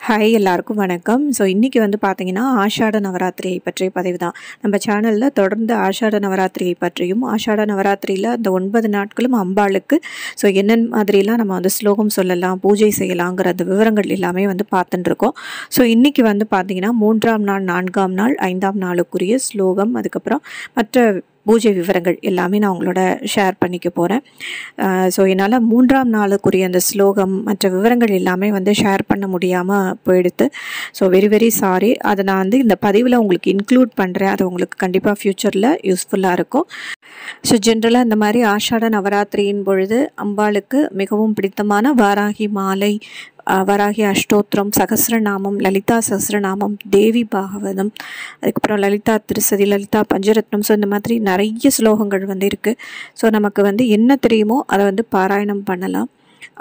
Hi எல்லாருக்கும் வணக்கம். So இன்றைக்கி வந்து பார்த்திங்கன்னா ஆஷாட நவராத்திரியை பற்றிய பதிவு தான். நம்ம சேனலில் தொடர்ந்து ஆஷாட நவராத்திரியை பற்றியும் ஆஷாட நவராத்திரியில் அந்த 9 நாட்களும் அம்பாளுக்கு ஸோ என்னென்ன மாதிரிலாம் நம்ம வந்து ஸ்லோகம் சொல்லலாம், பூஜை செய்யலாங்கிற அந்த விவரங்கள் எல்லாமே வந்து பார்த்துட்டுருக்கோம். ஸோ இன்றைக்கி வந்து பார்த்திங்கன்னா 3ஆம் நாள், 4ஆம் நாள், 5ஆம் நாளுக்குரிய ஸ்லோகம், அதுக்கப்புறம் மற்ற பூஜை விவரங்கள் எல்லாமே நான் உங்களோட ஷேர் பண்ணிக்க போகிறேன். ஸோ என்னால் 3ஆம் நாளுக்குரிய அந்த ஸ்லோகம் மற்ற விவரங்கள் எல்லாமே வந்து ஷேர் பண்ண முடியாமல் போயிடுது. So very sorry. அதை நான் வந்து இந்த பதிவில் உங்களுக்கு இன்க்ளூட் பண்ணுறேன். அது உங்களுக்கு கண்டிப்பாக ஃப்யூச்சரில் யூஸ்ஃபுல்லாக இருக்கும். ஸோ ஜென்ரலாக இந்த மாதிரி ஆஷாட நவராத்திரியின் பொழுது அம்பாளுக்கு மிகவும் பிடித்தமான வாராகி மாலை, வராகி அஷ்டோத்திரம், சகஸ்ரநாமம், லலிதா சகஸ்ரநாமம், தேவி பாகவதம், அதுக்கப்புறம் லலிதா திருசதி, லலிதா பஞ்சரத்னம், ஸோ இந்த மாதிரி நிறைய ஸ்லோகங்கள் வந்து இருக்குது. ஸோ நமக்கு வந்து என்ன தெரியுமோ அதை வந்து பாராயணம் பண்ணலாம்.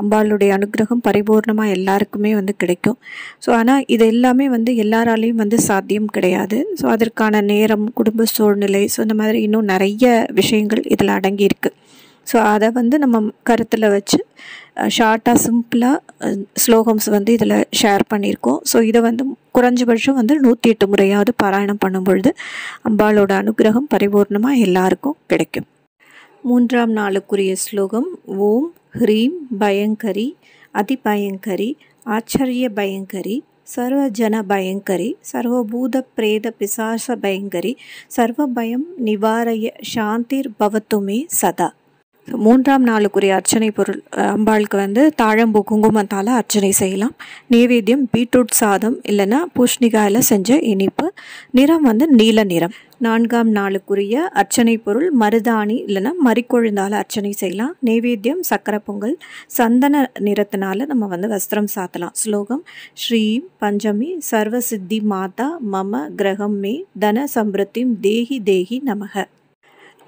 அம்பாளுடைய அனுகிரகம் பரிபூர்ணமாக எல்லாருக்குமே வந்து கிடைக்கும். ஸோ ஆனால் இது எல்லாமே வந்து எல்லாராலையும் வந்து சாத்தியம் கிடையாது. ஸோ அதற்கான நேரம், குடும்ப சூழ்நிலை, ஸோ இந்த மாதிரி இன்னும் நிறைய விஷயங்கள் இதில் அடங்கியிருக்கு. ஸோ அதை வந்து நம்ம கருத்தில் வச்சு ஷார்ட்டாக சிம்பிளாக ஸ்லோகம்ஸ் வந்து இதில் ஷேர் பண்ணியிருக்கோம். ஸோ இதை வந்து குறைஞ்சபட்சம் வந்து 108 முறையாவது பாராயணம் பண்ணும் பொழுது அம்பாளோட அனுகிரகம் பரிபூர்ணமாக எல்லாருக்கும் கிடைக்கும். 3ஆம் நாளுக்குரிய ஸ்லோகம்: ஓம் ஹ்ரீம் பயங்கரி அதிபயங்கரி ஆச்சரிய பயங்கரி சர்வஜன பயங்கரி சர்வபூத பிரேத பிசாச பயங்கரி சர்வபயம் நிவாரய சாந்திர் பவத்துமே சதா. 3ஆம் நாளுக்குரிய அர்ச்சனை பொருள்: அம்பாளுக்கு வந்து தாழம்பூ குங்குமத்தால் அர்ச்சனை செய்யலாம். நைவேத்தியம் பீட்ரூட் சாதம் இல்லைன்னா பூஷ்ணிகாயில் செஞ்ச இனிப்பு. நிறம் வந்து நீல நிறம். 4ஆம் நாளுக்குரிய அர்ச்சனை பொருள்: மருதாணி இல்லைன்னா மறிக்கொழுந்தால் அர்ச்சனை செய்யலாம். நைவேத்தியம் சக்கரை பொங்கல். சந்தன நிறத்தினால நம்ம வந்து வஸ்திரம் சாத்தலாம். ஸ்லோகம்: ஸ்ரீம் பஞ்சமி சர்வசித்தி மாதா மம கிரகம் மே தன சம்பிருத்திம் தேஹி தேஹி நமக.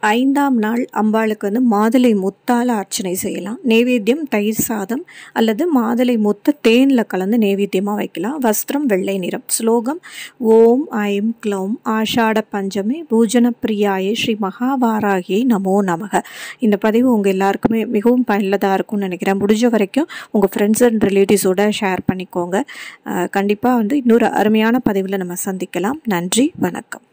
5ஆம் நாள் அம்பாளுக்கு வந்து மாதுளை முத்தால் அர்ச்சனை செய்யலாம். நைவேத்தியம் தயிர் சாதம் அல்லது மாதுளை முத்த தேனில் கலந்து நைவேத்தியமாக வைக்கலாம். வஸ்திரம் வெள்ளை நிறம். ஸ்லோகம்: ஓம் ஐம் க்ளௌம் ஆஷாட பஞ்சமி பூஜன பிரியாயே ஸ்ரீ மகாவாராகியை நமோ நமக. இந்த பதிவு உங்கள் எல்லாருக்குமே மிகவும் பயனுள்ளதாக இருக்கும்னு நினைக்கிறேன். முடிஞ்ச வரைக்கும் உங்கள் ஃப்ரெண்ட்ஸ் அண்ட் ரிலேட்டிவ்ஸோடு ஷேர் பண்ணிக்கோங்க. கண்டிப்பாக வந்து இன்னொரு அருமையான பதிவில் நம்ம சந்திக்கலாம். நன்றி, வணக்கம்.